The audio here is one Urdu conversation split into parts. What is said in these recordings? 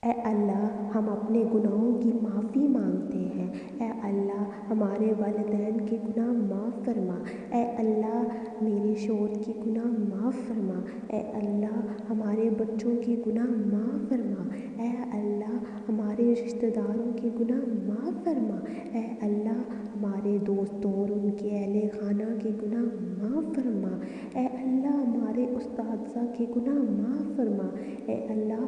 اے اللہ ہم اپنے گناہوں کی معافی مانگتے ہیں۔ اے اللہ ہمارے والدین کے گناہ معاف فرما۔ اے اللہ میرے شوہر کے گناہ معاف فرما۔ اے اللہ ہمارے بچوں کے گناہ معاف فرما۔ اے اللہ ہمارے رشتہ داروں کے گناہ معاف فرما۔ اے اللہ ہمارے دوستوں اور ان کے اہل خانہ کے گناہ معاف فرما۔ اے اللہ ہمارے اساتذہ کے گناہ معاف فرما۔ اے اللہ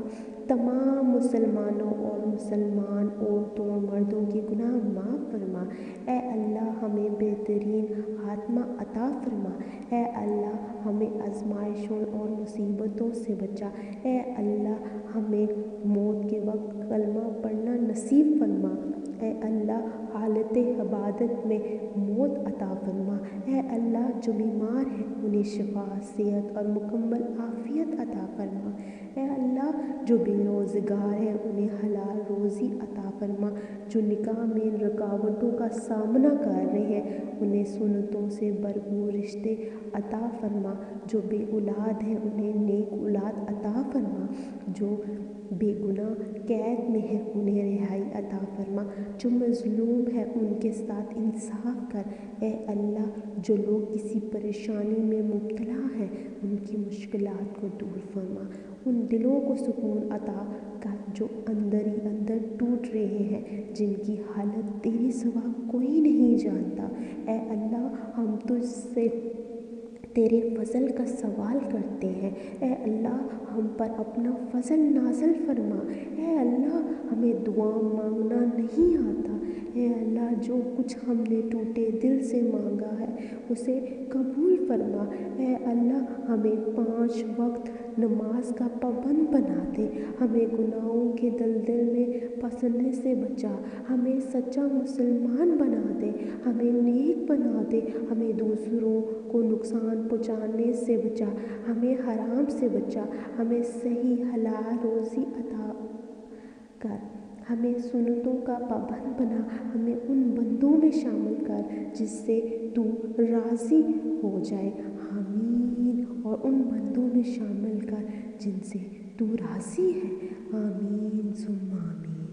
تمام مسلمانوں اور مسلمان عورتوں اور مردوں کے گناہ معاف فرما۔ اے اللہ ہمیں بہترین خاتمہ عطا فرما۔ اے اللہ ہمیں آزمائشوں اور مصیبتوں سے بچا۔ اے اللہ ہمیں موت کے وقت کلمہ پڑھنا نصیب فرما۔ اے اللہ حالت عبادت میں موت عطا فرما۔ اے اللہ جو بیمار ہیں انہیں شفا، صحت اور مکمل عافیت عطا فرما۔ اے اللہ جو بے روزگار ہیں انہیں حلال روزی عطا فرما۔ جو نکاح میں رکاوٹوں کا سامنا کر رہے ہیں انہیں سنتوں سے بھرپور رشتے عطا فرما۔ جو بے اولاد ہیں انہیں نیک اولاد عطا فرما۔ جو بے گناہ قید میں ہیں انہیں رہائی عطا فرما۔ جو مظلوم ہیں ان کے ساتھ انصاف کر۔ اے اللہ جو لوگ کسی پریشانی میں مبتلا ہیں ان کی مشکلات کو دور فرما۔ ان دلوں کو سکون عطا کر جو اندر ہی اندر ٹوٹ رہے ہیں، جن کی حالت تیرے سوا کوئی نہیں جانتا۔ اے اللہ ہم تجھ سے تیرے فضل کا سوال کرتے ہیں۔ اے اللہ ہم پر اپنا فضل نازل فرما۔ اے اللہ ہمیں دعا مانگنا نہیں آتا۔ اے اللہ جو کچھ ہم نے ٹوٹے دل سے مانگا ہے اسے قبول فرما۔ اے اللہ ہمیں 5 وقت نماز کا پابند بنا دے۔ ہمیں گناہوں کے دلدل میں پھنسنے سے بچا۔ ہمیں سچا مسلمان بنا دے۔ ہمیں نیک بنا دے۔ ہمیں دوسروں کو نقصان پہنچانے سے بچا۔ ہمیں حرام سے بچا۔ ہمیں صحیح حلال روزی عطا کر۔ ہمیں سنتوں کا پابند بنا۔ ہمیں ان بندوں میں شامل کر جس سے تو راضی ہو جائے۔ آمین۔ اور ان بندوں میں شامل کر جن سے تو راضی ہے۔ آمین ثم آمین۔